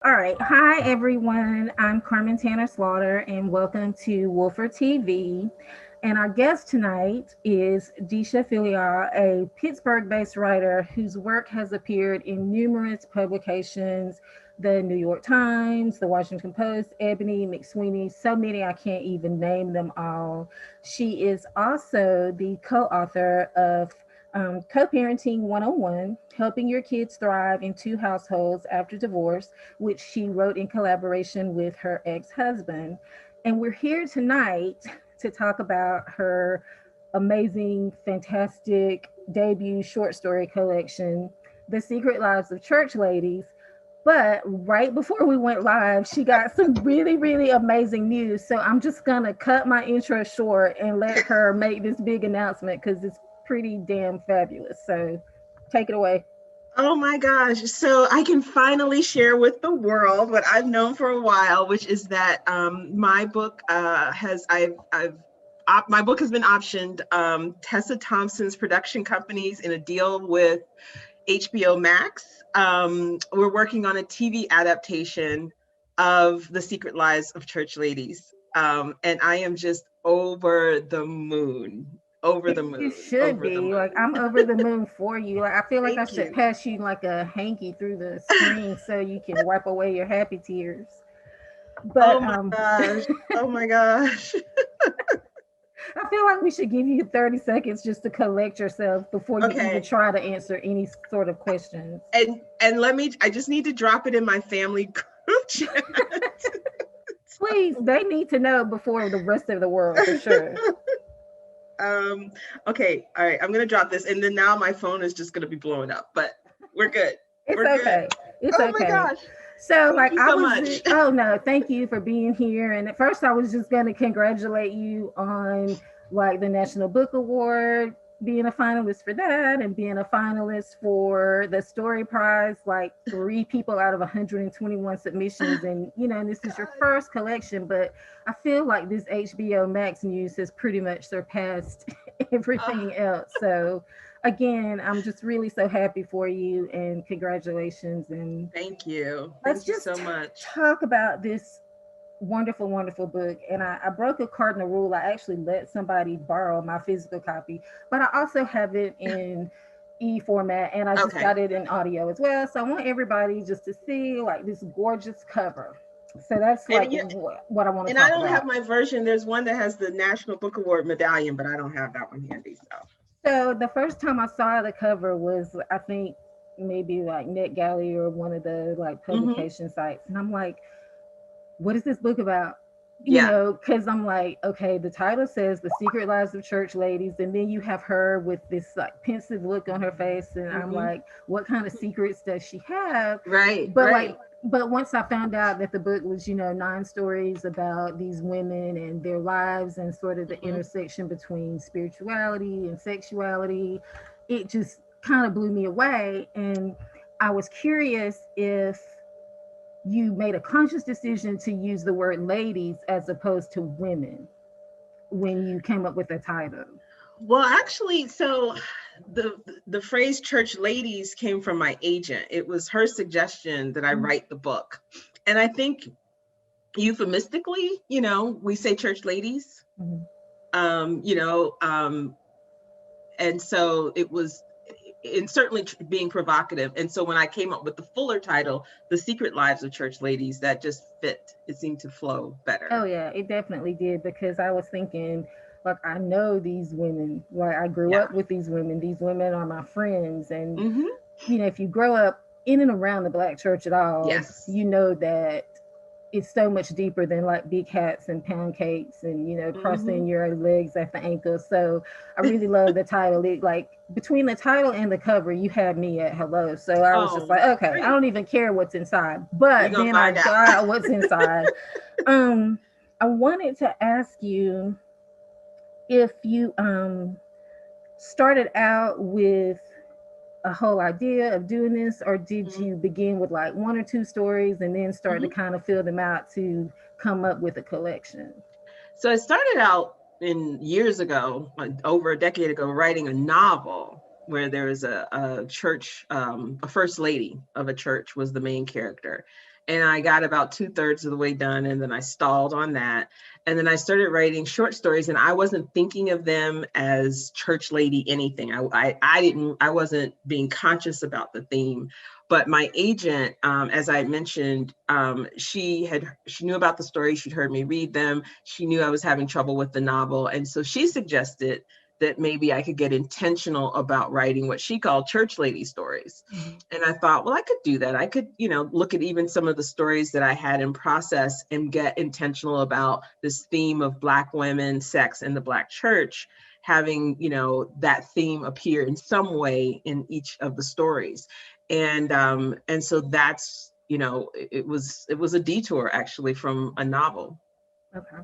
All right. Hi, everyone. I'm Carmen Tanner Slaughter, and welcome to Wolfer TV. And our guest tonight is Deesha Philyaw, a Pittsburgh based writer whose work has appeared in numerous publications: the New York Times, the Washington Post, Ebony, McSweeney, so many I can't even name them all. She is also the co author of Co Parenting 101, Helping Your Kids Thrive in Two Households After Divorce, which she wrote in collaboration with her ex husband. And we're here tonight to talk about her amazing, fantastic debut short story collection, The Secret Lives of Church Ladies. But right before we went live, she got some really, really amazing news. So I'm just going to cut my intro short and let her make this big announcement because it's pretty damn fabulous. So take it away. Oh my gosh. So I can finally share with the world what I've known for a while, which is that my book my book has been optioned. Tessa Thompson's production companies in a deal with HBO Max. We're working on a TV adaptation of The Secret Lives of Church Ladies. And I am just over the moon, over the You moon, should over the be like, moon. I'm over the moon for you. Like, I feel like I Thank should you. pass you like a hanky through the screen so you can wipe away your happy tears. Oh But my gosh. Oh my gosh. I feel like we should give you 30 seconds just to collect yourself before you even Okay. try to answer any sort of questions. And I just need to drop it in my family group chat. Please, they need to know before the rest of the world for sure. um, okay, all right, I'm gonna drop this, and then now my phone is just gonna be blowing up, but we're good. It's We're good. okay. It's Oh my okay. gosh. So, Thank like, you I so was, much. oh no, thank you for being here. And at first, I was just going to congratulate you on like the National Book Award, being a finalist for that, and being a finalist for the Story Prize, like three people out of 121 submissions. And, and this is your God. first collection, but I feel like this HBO Max news has pretty much surpassed Oh, everything else. So, again, I'm just really so happy for you and congratulations. And thank you. let's Thank you just so much. talk about this wonderful, wonderful book. And I broke a cardinal rule. I actually let somebody borrow my physical copy, but I also have it in format and I just Okay. got it in audio as well. So I want everybody just to see like this gorgeous cover. So that's like And you what I want to and I talk don't have about. my version. There's one that has the National Book Award medallion, but I don't have that one handy. So So the first time I saw the cover was, I think, maybe like NetGalley or one of the like hmm publication sites, and I'm like, what is this book about? yeah. Because I'm like, okay, the title says The Secret Lives of Church Ladies, and then you have her with this like pensive look on her face, and I'm hmm like, what kind of secrets does she have? Right, But right. like, but once I found out that the book was, nine stories about these women and their lives and sort of the hmm intersection between spirituality and sexuality, it just kind of blew me away. And I was curious if you made a conscious decision to use the word ladies as opposed to women when you came up with the title. Well, actually, so the the phrase church ladies came from my agent. It was her suggestion that I Mhm. write the book. And I think euphemistically, we say church ladies. Mhm. Um, you know, um, and so it was and certainly being provocative. And so when I came up with the fuller title, The Secret Lives of Church Ladies, that just fit. It seemed to flow Oh better. yeah, it definitely did because I was thinking, like, I know these women. Like, I grew Yeah. up with these women. These women are my friends, and hmm if you grow up in and around the black church at all, Yes. you know that it's so much deeper than like big hats and pound cakes and hmm crossing your legs at the ankle. So I really love the title. It, like, between the title and the cover, you had me at hello. So I was just Oh, like, okay, I great. don't even care what's inside. We're But gonna then I find out. got what's inside. um I wanted to ask you if you started out with a whole idea of doing this, or did Mhm, you begin with like one or two stories and then start to mhm. kind of fill them out to come up with a collection? So I started out in years ago, like over a decade ago, writing a novel where there was a church, a first lady of a church was the main character. And I got about 2/3 of the way done, and then I stalled on that. And then I started writing short stories, and I wasn't thinking of them as church lady anything. I wasn't being conscious about the theme. But my agent, as I mentioned, she knew about the story. She'd heard me read them. She knew I was having trouble with the novel, and so she suggested that maybe I could get intentional about writing what she called church lady stories. Mhm. And I thought, well, I could do that. I could, look at even some of the stories that I had in process and get intentional about this theme of Black women, sex, and the Black church, having, that theme appear in some way in each of the stories. And so that's, it was a detour actually from a novel. Okay.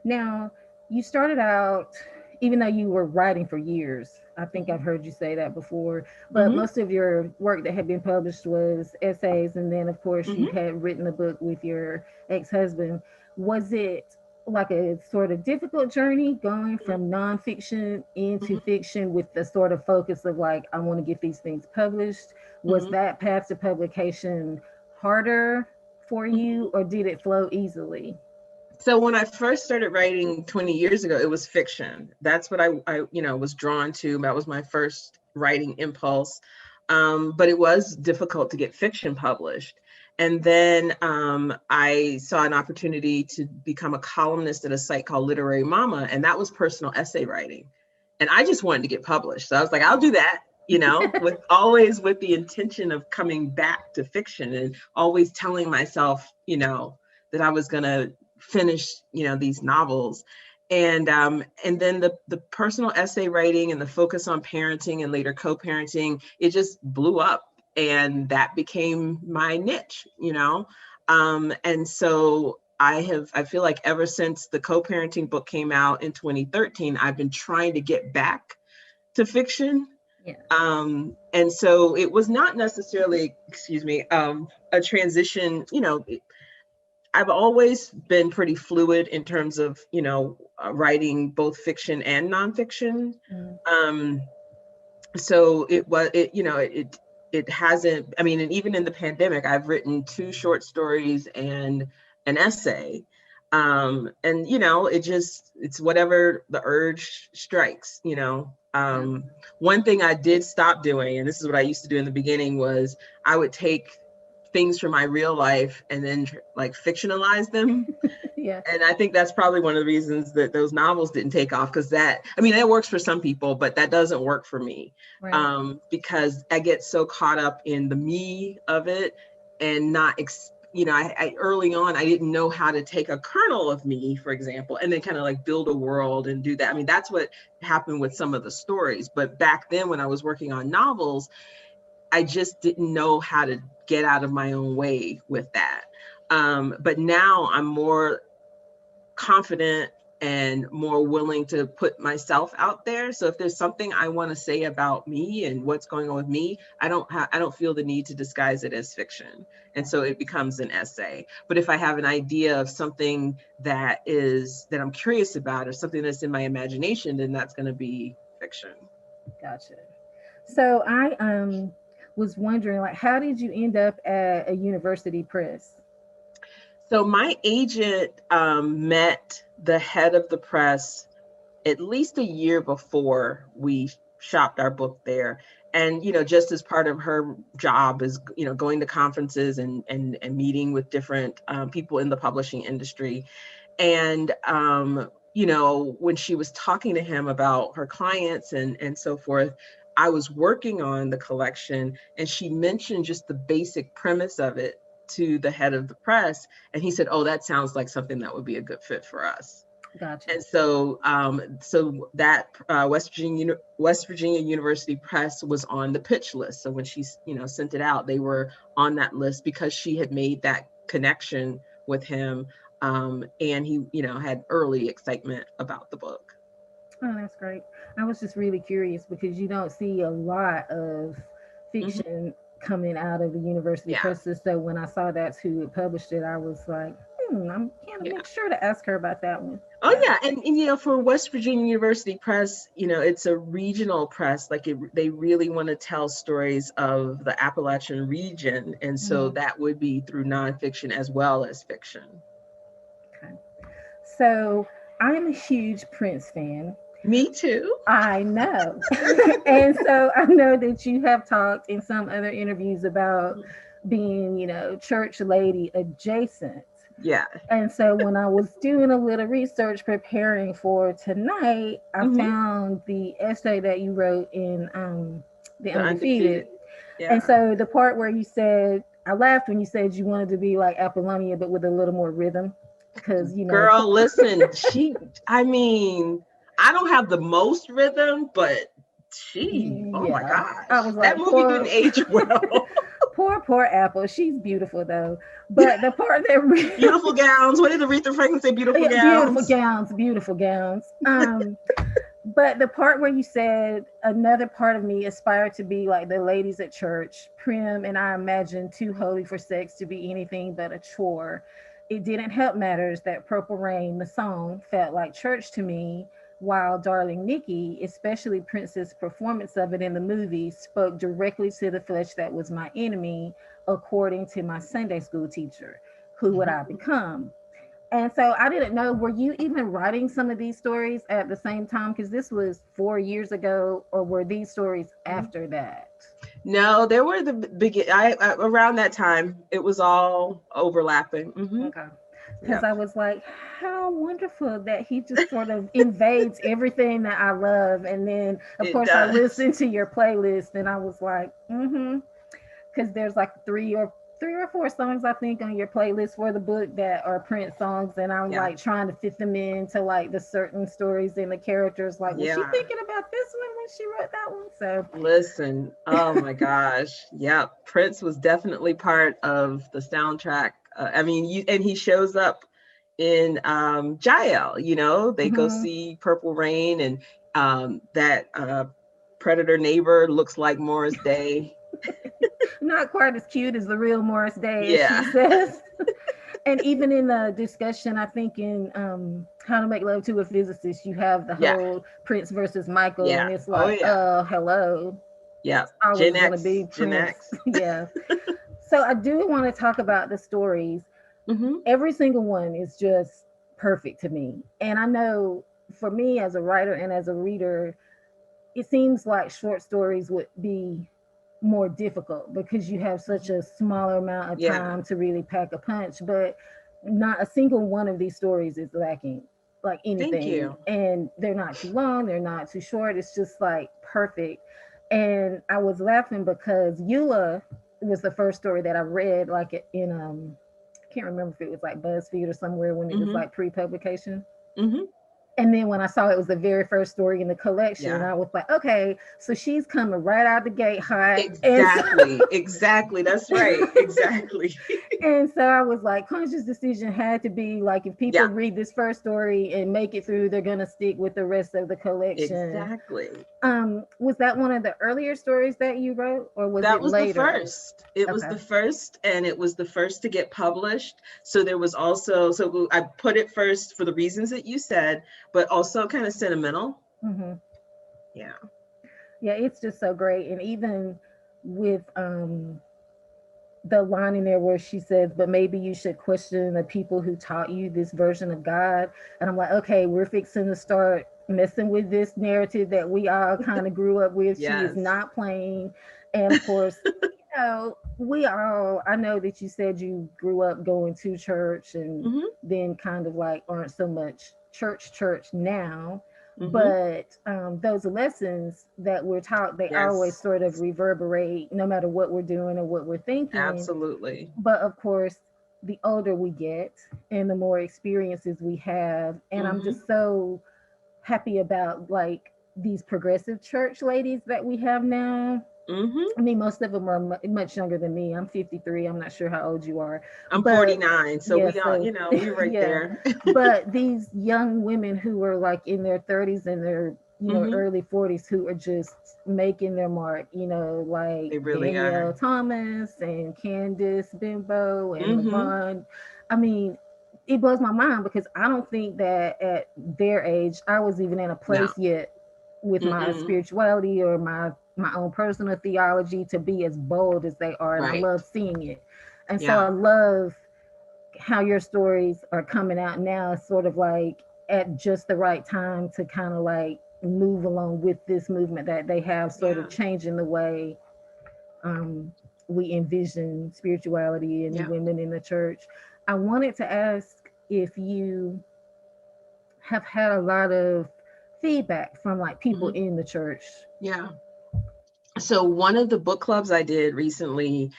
Now, you started out, even though you were writing for years, I think I've heard you say that before, but Mm-hmm. most of your work that had been published was essays. And then, of course, you Mm-hmm. had written a book with your ex husband. Was it like a sort of difficult journey going from nonfiction into Mm-hmm. fiction with the sort of focus of like, I want to get these things published? Was Mm-hmm. that path to publication harder for Mm-hmm. you, or did it flow easily? So when I first started writing 20 years ago, it was fiction. That's what I was drawn to. That was my first writing impulse. But it was difficult to get fiction published. And then I saw an opportunity to become a columnist at a site called Literary Mama, and that was personal essay writing. And I just wanted to get published. So I was like, I'll do that, with always with the intention of coming back to fiction and always telling myself, that I was going to finish, these novels. And then the personal essay writing and the focus on parenting and later co-parenting, it just blew up, and that became my niche. And so I feel like ever since the co-parenting book came out in 2013, I've been trying to get back to fiction. Yeah. And so it was not necessarily, excuse me, a transition. I've always been pretty fluid in terms of, writing both fiction and nonfiction. Mm. Um, so it was, it hasn't, I mean, and even in the pandemic, I've written two short stories and an essay. And, it's whatever the urge strikes. Yeah. One thing I did stop doing, and this is what I used to do in the beginning, was I would take things from my real life and then like fictionalize them. Yeah. And I think that's probably one of the reasons that those novels didn't take off, because that works for some people, but that doesn't work for me. Right. Because I get so caught up in the me of it, and not I early on I didn't know how to take a kernel of me, for example, and then kind of like build a world and do that. I mean, that's what happened with some of the stories, but back then when I was working on novels, I just didn't know how to get out of my own way with that. But now I'm more confident and more willing to put myself out there. So if there's something I want to say about me and what's going on with me, I don't feel the need to disguise it as fiction. And so it becomes an essay. But if I have an idea of something that I'm curious about, or something that's in my imagination, then that's going to be fiction. Gotcha. So I was wondering, like, how did you end up at a university press? So my agent met the head of the press at least a year before we shopped our book there. And, just as part of her job is, going to conferences and meeting with different people in the publishing industry. And, when she was talking to him about her clients and so forth, I was working on the collection, and she mentioned just the basic premise of it to the head of the press. And he said, "Oh, that sounds like something that would be a good fit for us." Gotcha. And so that West Virginia University Press was on the pitch list. So when she, sent it out, they were on that list because she had made that connection with him, and he, had early excitement about the book. Oh, that's great. I was just really curious because you don't see a lot of Hmm. fiction coming out of the university Yeah. presses. So when I saw that's who had published it, I was like, I'm gonna Yeah. make sure to ask her about that one. Oh Yeah. yeah, and for West Virginia University Press, it's a regional press. Like they really want to tell stories of the Appalachian region, and so Mhm. that would be through nonfiction as well as fiction. Okay. So I'm a huge Prince fan. Me too. I know. And so I know that you have talked in some other interviews about being, church lady adjacent. Yeah. And so when I was doing a little research preparing for tonight, I Hmm. found the essay that you wrote in The The Undefeated. undefeated. And Yeah. so the part where you said, I laughed when you said you wanted to be like Apollonia, but with a little more rhythm. Because, Girl, listen, I mean, I don't have the most rhythm, but oh my yeah, I gosh, was that like, movie didn't poor, age well. poor Apple. She's beautiful though. But the part that really, Beautiful gowns. What did Aretha Franklin say? Beautiful yeah, beautiful gowns. gowns, beautiful gowns. But the part where you said another part of me aspired to be like the ladies at church, prim, and I imagined too holy for sex to be anything but a chore. It didn't help matters that Purple Rain, the song, felt like church to me, while Darling Nikki, especially Prince's performance of it in the movie, spoke directly to the flesh that was my enemy, according to my Sunday school teacher. Who would I become? And so I didn't know, were you even writing some of these stories at the same time? Because this was 4 years ago, or were these stories after that? No, there were the big. I around that time, it was all overlapping. Okay. Because Yep. I was like, how wonderful that he just sort of invades everything that I love. And then, of It course, I does. listened to your playlist and I was like, mm-hmm. Because there's like three or four songs I think on your playlist for the book that are Prince songs, and I'm Yeah. like trying to fit them into like the certain stories and the characters. Like, was she Yeah. thinking about this one when she wrote that one? So, Listen. Oh my gosh. Yeah. Prince was definitely part of the soundtrack. I mean, and he shows up in Jael. They go mhm. see Purple Rain, and that predator neighbor looks like Morris Day. Not quite as cute as the real Morris Day, as she Yeah. says. And even in the discussion, I think in How to Make Love to a Physicist, you have the Yeah. whole Prince versus Michael, Yeah. and it's Oh like, yeah. hello, Yeah. it's Gen always going to be X. Gen Prince. X. Yeah. So I do want to talk about the stories. Hmm. Every single one is just perfect to me. And I know for me as a writer and as a reader, it seems like short stories would be more difficult because you have such a smaller amount of Yeah. time to really pack a punch. But not a single one of these stories is lacking like Thank anything. you. And they're not too long, they're not too short. It's just like perfect. And I was laughing because Eula was the first story that I read, like in I can't remember if it was like BuzzFeed or somewhere when it was Hmm. like pre-publication. Hmm. And then when I saw it was the very first story in the collection, Yeah. I was like, okay, so she's coming right out the gate hot. And so Exactly. Exactly. That's right. Exactly. and so I was like, conscious decision had to be like, if people Yeah. read this first story and make it through, they're gonna stick with the rest of the collection. Exactly. Was that one of the earlier stories that you wrote, or was That it was the later? first. It was Okay. the first, and it was the first to get published. So there was also, so I put it first for the reasons that you said, but also kind of sentimental. Hmm. Yeah. Yeah, it's just so great. And even with the line in there where she says, but maybe you should question the people who taught you this version of God. And I'm like, okay, we're fixing to start messing with this narrative that we all kind of grew up with. She is Yes. not playing. And of course, we all, I know that you said you grew up going to church and Hmm. then kind of like aren't so much church now, Hmm. but those lessons that we're taught, they always Yes. sort of reverberate no matter what we're doing or what we're thinking. Absolutely. But of course, the older we get and the more experiences we have, and I'm Hmm. just so happy about like these progressive church ladies that we have now. Hmm. I mean, most of them are much younger than me. I'm 53. I'm not sure how old you are, I'm but 49, so yeah, we all, so we're right yeah. there. But these young women who are like in their 30s and their Hmm. early 40s who are just making their mark, like They really Danielle are. Thomas and Candice Bimbo and Hmm. Levon. I mean, it blows my mind because I don't think that at their age I was even in a No. place yet with my Mm-mm. spirituality or my own personal theology to be as bold as they are, and I Right. love seeing it. And so Yeah. I love how your stories are coming out now, sort of like at just the right time to kind of like move along with this movement that they have, sort of Yeah. changing the way um, we envision spirituality and Yeah. women in the church. I wanted to ask if you have had a lot of feedback from like people Hmm. in the church. Yeah. So one of the book clubs I did recently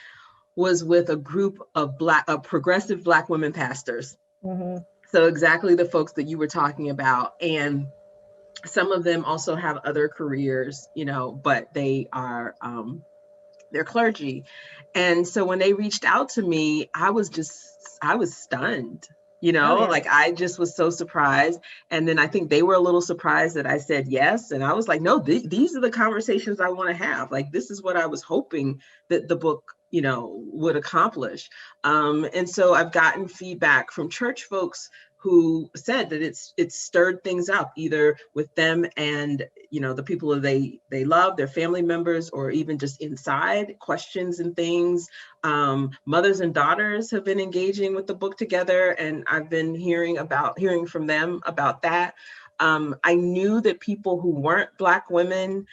was with a group of progressive Black women pastors. Mm-hmm. So exactly the folks that you were talking about. And some of them also have other careers, but they're clergy. And so when they reached out to me, I was stunned, Oh yeah. like I just was so surprised. And then I think they were a little surprised that I said yes. And I was like, no, these are the conversations I want to have. Like, this is what I was hoping that the book, would accomplish. And so I've gotten feedback from church folks who said that it's stirred things up, either with them and the people that they love, their family members, or even just inside questions and things. Mothers and daughters have been engaging with the book together, and I've been hearing from them about that. I knew that people who weren't Black women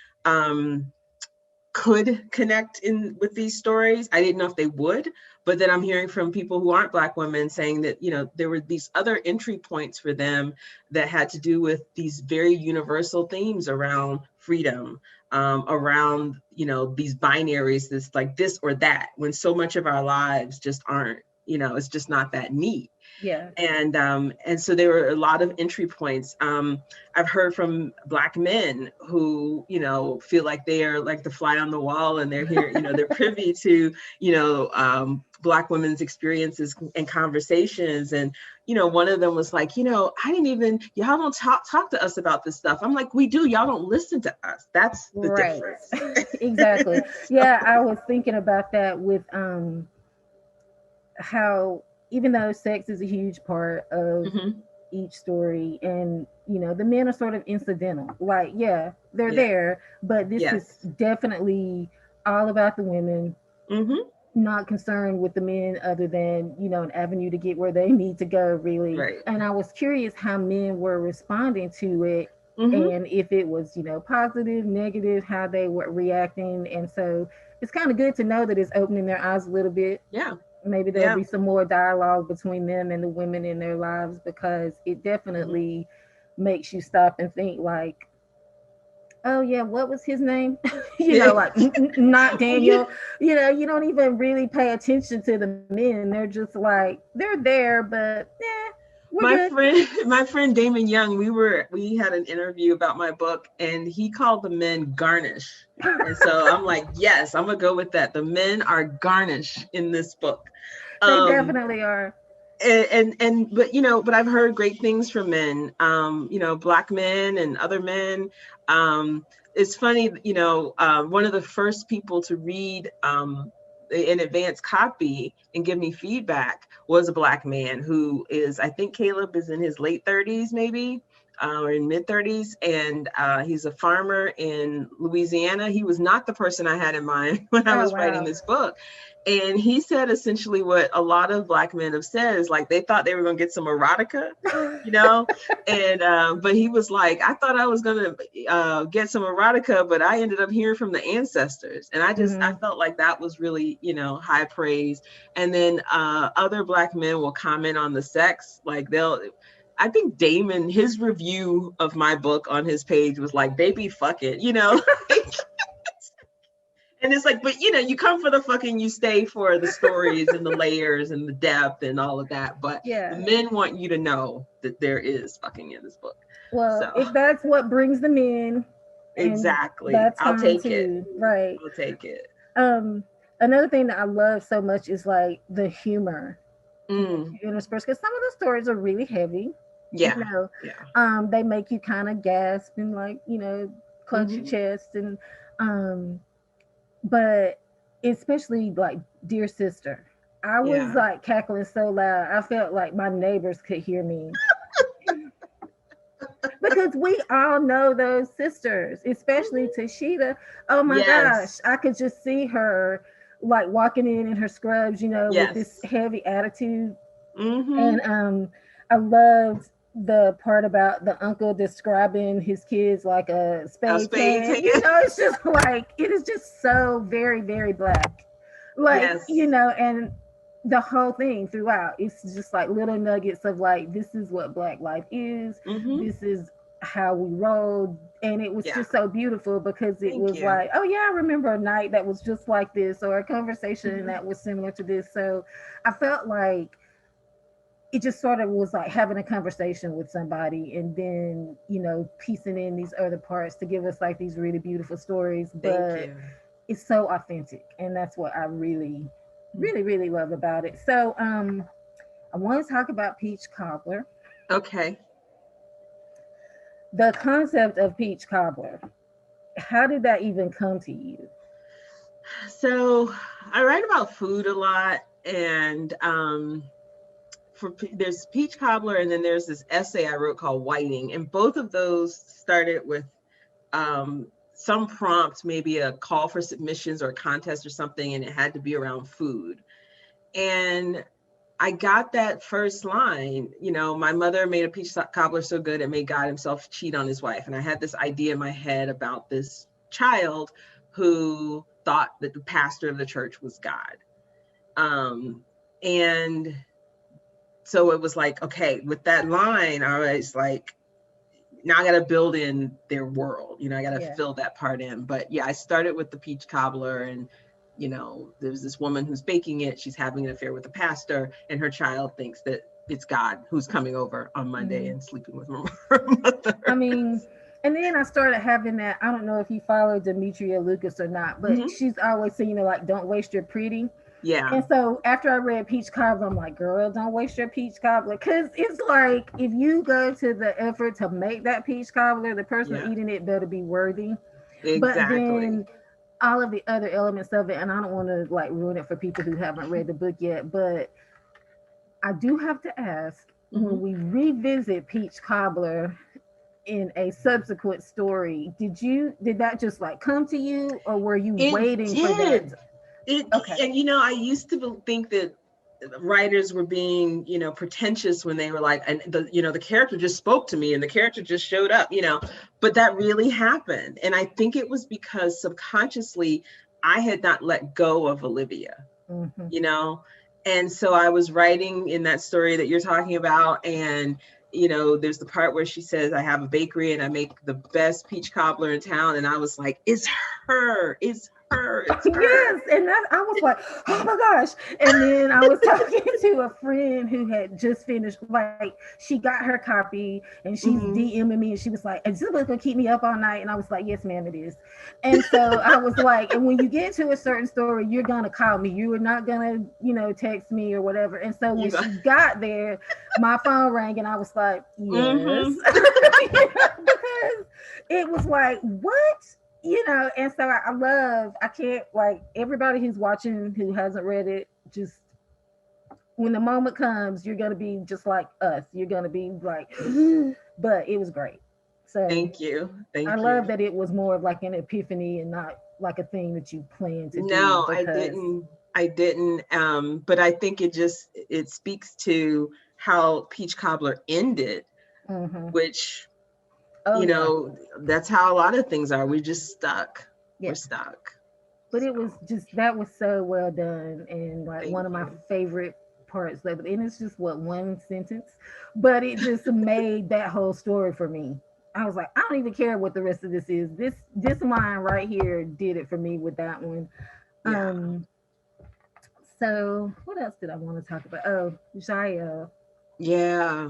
could connect in with these stories. I didn't know if they would, but then I'm hearing from people who aren't Black women saying that, there were these other entry points for them that had to do with these very universal themes around freedom, around, these binaries, this like this or that, when so much of our lives just aren't, it's just not that neat. Yeah. And so there were a lot of entry points. I've heard from Black men who feel like they are like the fly on the wall, and they're here, they're privy to Black women's experiences and conversations. And one of them was like, I didn't even, y'all don't talk to us about this stuff. I'm like, we do, y'all don't listen to us. That's the Right. difference. Exactly. Yeah, I was thinking about that with how, even though sex is a huge part of Hmm. each story, and the men are sort of incidental, like, yeah, they're Yeah. there, but this is Yes. definitely all about the women, Hmm. not concerned with the men other than an avenue to get where they need to go, really. Right. And I was curious how men were responding to it, Hmm. and if it was positive, negative, how they were reacting. And so it's kind of good to know that it's opening their eyes a little bit. Yeah. Maybe there'll Yeah. be some more dialogue between them and the women in their lives, because it Hmm. definitely makes you stop and think, like, oh yeah, what was his name? Like, not Daniel. You don't even really pay attention to the men. They're just like, they're there, but we're good. My friend Damon Young, we had an interview about my book, and he called the men garnish. And so I'm like, yes, I'm gonna go with that. The men are garnish in this book. They Um definitely are. but I've heard great things from men, Black men and other men. It's funny, one of the first people to read an advanced copy and give me feedback was a Black man who is, I think Caleb is in his late 30s, maybe, or in mid 30s. And he's a farmer in Louisiana. He was not the person I had in mind when I Oh was writing wow. this book. And he said essentially what a lot of Black men have said is, like, they thought they were going to get some erotica, you know, and but he was like, I thought I was going to get some erotica, but I ended up hearing from the ancestors. And I Hmm. felt like that was really, high praise. And then other Black men will comment on the sex, like I think Damon, his review of my book on his page was like, they be fucking, And it's like, but you come for the fucking, you stay for the stories and the layers and the depth and all of that. But the Yeah. men want you to know that there is fucking in this book. Well, So if that's what brings them in, and exactly. that's I'll fine take it. too, right? I'll take it. Um, Another thing that I love so much is like the humor Mm, interspersed, because some of the stories are really heavy. You yeah. know, Yeah. they make you kind of gasp and, like, clutch your Hmm. chest. And but especially like Dear Sister. I was Yeah. like cackling so loud. I felt like my neighbors could hear me because we all know those sisters, especially Mhm. Tashita. Oh my gosh, Yes. I could just see her like walking in her scrubs, with this Yes. heavy attitude. And Mm-hmm. I loved the part about the uncle describing his kids like a A spades spades hand. hand. It's just like it is just so very, very black. Like, Yes. and the whole thing throughout, it's just like little nuggets of like, this is what black life is. Mm-hmm. This is how we roll. And it was Yeah. just so beautiful because it Thank was you. like, oh yeah, I remember a night that was just like this, or a conversation Mm-hmm. that was similar to this. So I felt like it just sort of was like having a conversation with somebody and then piecing in these other parts to give us like these really beautiful stories, Thank but you. it's so authentic, and that's what I really really really love about it. So I want to talk about peach cobbler. Okay. The concept of peach cobbler, how did that even come to you? So I write about food a lot, and there's peach cobbler, and then there's this essay I wrote called Whiting, and both of those started with some prompt, maybe a call for submissions or a contest or something, and it had to be around food. And I got that first line, my mother made a peach cobbler so good it made God himself cheat on his wife. And I had this idea in my head about this child who thought that the pastor of the church was God. And so it was like, okay, with that line, I was like, now I got to build in their world. I got to Yeah. fill that part in. But yeah, I started with the peach cobbler, and there's this woman who's baking it. She's having an affair with the pastor, and her child thinks that it's God who's coming over on Monday Hmm. and sleeping with her I mother. mean, and then I started having that. I don't know if you follow Demetria Lucas or not, but Hmm. she's always saying, like, don't waste your pretty. Yeah, And so after I read Peach Cobbler, I'm like, girl, don't waste your peach cobbler. Because it's like, if you go to the effort to make that peach cobbler, the person yeah, eating it better be worthy. But exactly. then all of the other elements of it, and I don't want to like ruin it for people who haven't read the book yet, but I do have to ask, when Hmm. we revisit Peach Cobbler in a subsequent story, did that just like come to you, or were you It waiting for that? did. It Okay. and I used to think that writers were being pretentious when they were like, and the character just spoke to me and the character just showed up, but that really happened. And I think it was because subconsciously I had not let go of Olivia, Hmm. you know and so I was writing in that story that you're talking about, and there's the part where she says, I have a bakery and I make the best peach cobbler in town, and I was like, it's her, it's her, it's her. Yes, and that I was like, oh my gosh. And then I was talking to a friend who had just finished, like, she got her copy and she's Hmm. DMing me, and she was like, is this book gonna keep me up all night? And I was like, yes, ma'am, it is. And so I was like, and when you get to a certain story, you're gonna call me. You are not gonna, text me or whatever. And so when You got. she got there, my phone rang and I was like, yes. Hmm. Because it was like, what? And so I can't, like, everybody who's watching who hasn't read it, just when the moment comes, you're gonna be just like us. You're gonna be like, but it was great. So Thank you, I thank you. love that it was more of like an epiphany and not like a thing that you plan to do No, I because, didn't. I didn't. But I think it speaks to how Peach Cobbler ended, hmm. which, Oh yeah, that's how a lot of things are. We're just stuck. We're yeah. stuck. But it was So just, that was so well done, and like one thank of my you. favorite parts of it. And it's just what, one sentence, but it just made that whole story for me. I was like, I don't even care what the rest of this is. This line right here did it for me with that one. Yeah. um so what else did I want to talk about? Oh, Jael. Yeah. Yeah.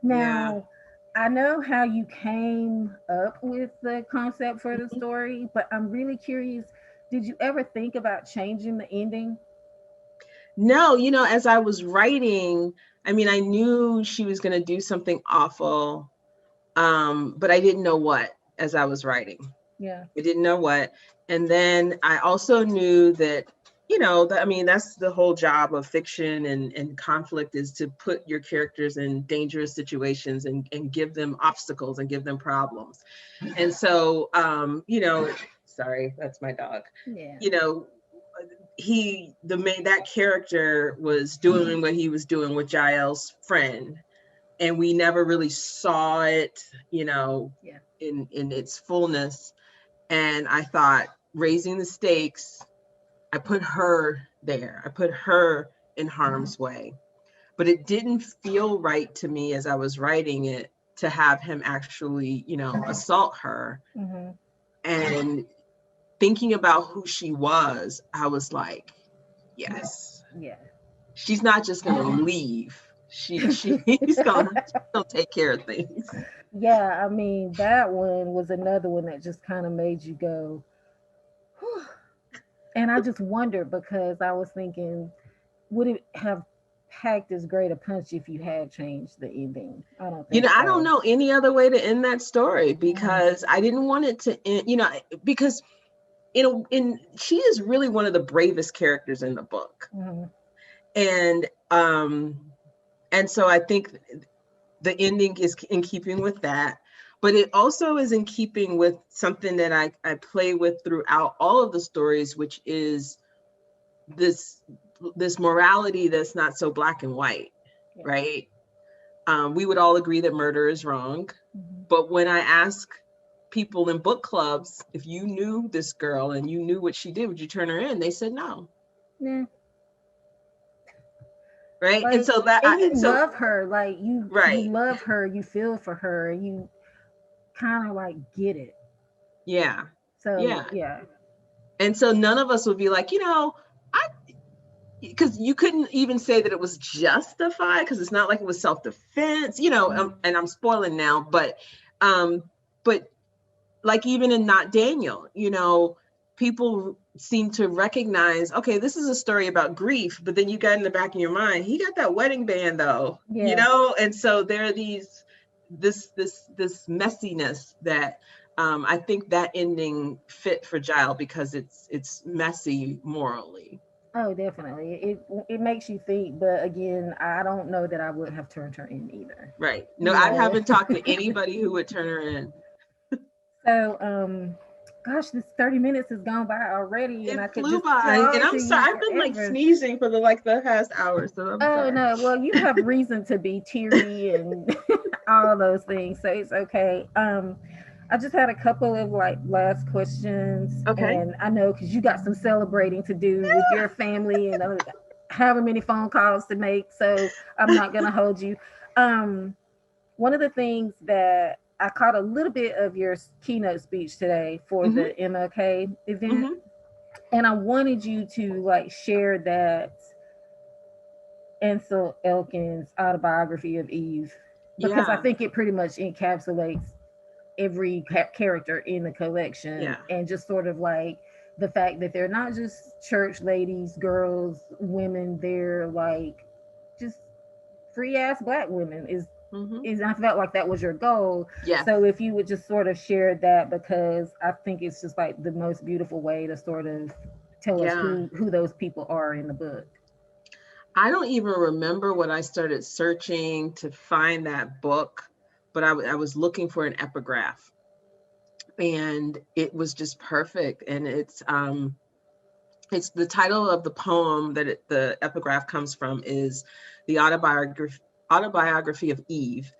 Now, I know how you came up with the concept for the Mhm. story, but I'm really curious, did you ever think about changing the ending? No, as I was writing, I mean, I knew she was going to do something awful, but I didn't know what as I was writing. Yeah. I didn't know what. And then I also knew that I mean, that's the whole job of fiction and conflict, is to put your characters in dangerous situations and give them obstacles and give them problems. And so, sorry, that's my dog. Yeah. You know, that character was doing what he was doing with Jael's friend, and we never really saw it, Yeah. in its fullness. And I thought, raising the stakes, I put her there. I put her in harm's way. But it didn't feel right to me as I was writing it to have him actually, assault her. Mm-hmm. And thinking about who she was, I was like, yes, Yeah. she's not just going to leave. She's gonna take care of things. Yeah, I mean, that one was another one that just kind of made you go, whew. And I just wondered because I was thinking, would it have packed as great a punch if you had changed the ending? I don't think I don't so. know any other way to end that story, Mm-hmm. because I didn't want it to end, because she is really one of the bravest characters in the book. Mm-hmm. And and so I think the ending is in keeping with that, but it also is in keeping with something that I play with throughout all of the stories, which is this morality that's not so black and white, Yeah. right? We would all agree that murder is wrong, Mm-hmm. but when I ask people in book clubs, if you knew this girl and you knew what she did, would you turn her in? They said no. Yeah. Right. And Like, so that, and you and so, love her, like you right. love her, you feel for her, you kind of like get it. Yeah. So Yeah. yeah. And so none of us would be like, I, because you couldn't even say that it was justified, because it's not like it was self-defense, Mm-hmm. and I'm spoiling now, um, but like even in Not Daniel, people seem to recognize, okay, this is a story about grief, but then you got in the back of your mind, he got that wedding band though, Yeah. and so there are this messiness that I think that ending fit for Giles, because it's messy morally. Oh, definitely. It makes you think, but again, I don't know that I would have turned her in either. Right. No, You I know. haven't talked to anybody who would turn her in. So, gosh, this 30 minutes has gone by already, and It I could flew just by, and talk to I'm sorry. you I've been like forever. sneezing for the past hour, so I'm Oh sorry. no, well, you have reason to be teary and all those things, so it's okay. I just had a couple of like last questions, Okay. and I know because you got some celebrating to do with your family and however many phone calls to make, so I'm not gonna hold you. Um, One of the things that I caught a little bit of your keynote speech today for Mm-hmm. the MLK event, Mm-hmm. and I wanted you to like share that Ansel Elkins autobiography of Eve, because I Yeah. think it pretty much encapsulates every character in the collection, Yeah. and just sort of like the fact that they're not just church ladies, girls, women, they're like just free ass black women Mm-hmm. is I felt like that was your goal. Yes. So if you would just sort of share that, because I think it's just like the most beautiful way to sort of tell us Yeah. who those people are in the book. I don't even remember when I started searching to find that book, but I was looking for an epigraph, and it was just perfect. And it's the title of the poem that the epigraph comes from is the autobiography of Eve.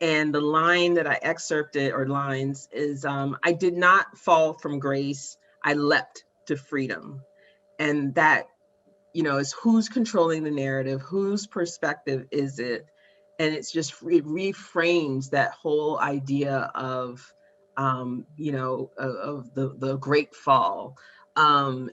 And the line that I excerpted, or lines, is I did not fall from grace, I leapt to freedom. And that, is who's controlling the narrative, whose perspective is it? And it's just, it reframes that whole idea of, of the great fall, and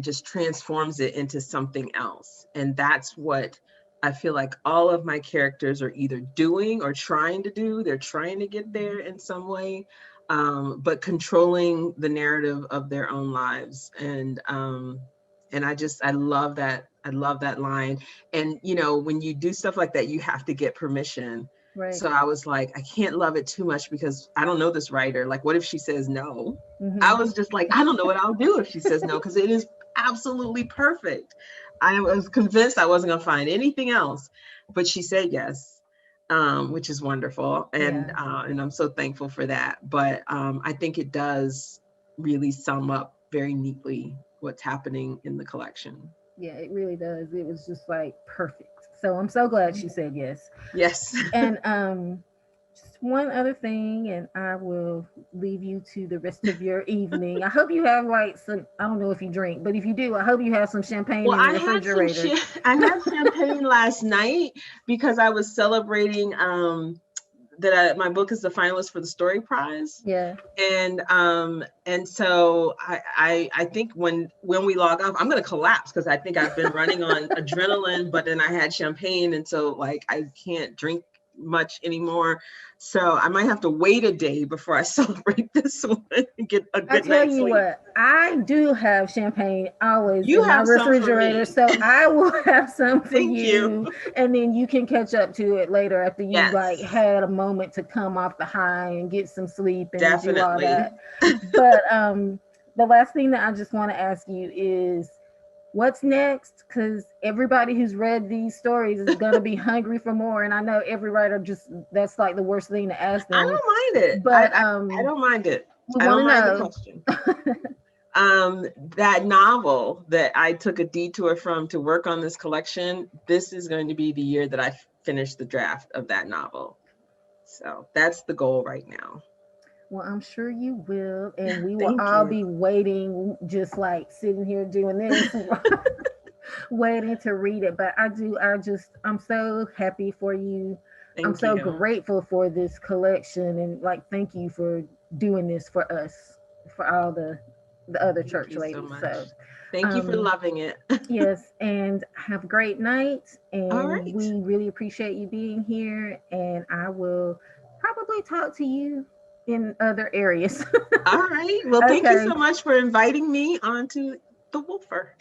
just transforms it into something else. And that's what I feel like all of my characters are either doing or trying to do. They're trying to get there in some way, but controlling the narrative of their own lives. And I love that. I love that line. And, when you do stuff like that, you have to get permission. Right. So I was like, I can't love it too much because I don't know this writer. Like, what if she says no? I Mm-hmm. was just like, I don't know what I'll do if she says no, because it is absolutely perfect. I was convinced I wasn't going to find anything else, but she said yes, which is wonderful. Yeah. And I'm so thankful for that. But I think it does really sum up very neatly what's happening in the collection. Yeah, it really does. It was just like perfect. So I'm so glad she said yes. Yes. And just one other thing, and I will leave you to the rest of your evening. I hope you have like some. I don't know if you drink, but if you do, I hope you have some champagne Well, in the refrigerator. I had champagne last night because I was celebrating my book is the finalist for the Story Prize. Yeah. And so I think when we log off, I'm gonna collapse because I think I've been running on adrenaline, but then I had champagne, and so like I can't drink much anymore. So I might have to wait a day before I celebrate this one and get a I good tell night's you sleep. what, I do have champagne always You in my have some for refrigerator, me. so I will have some for Thank you. you, and then you can catch up to it later after you like Yes, had a moment to come off the high and get some sleep and do all definitely. that. But the last thing that I just want to ask you is what's next, because everybody who's read these stories is going to be hungry for more, and I know every writer just that's like the worst thing to ask I them, don't mind it. but I don't mind it. we I want don't to mind the know. question. That novel that I took a detour from to work on this collection, this is going to be the year that I finish the draft of that novel. So that's the goal right now. Well, I'm sure you will, and we will Thank all you. be waiting, just like sitting here doing this, waiting to read it. But I'm so happy for you. I'm Thank so you. grateful for this collection, and like, thank you for doing this for us, for all the other Thank church you so ladies. much. So, Thank you for um, loving it. yes, and have a great night. All And right. we really appreciate you being here. And I will probably talk to you in other areas. All right. Well, thank you Okay. so much for inviting me onto the Wolfer.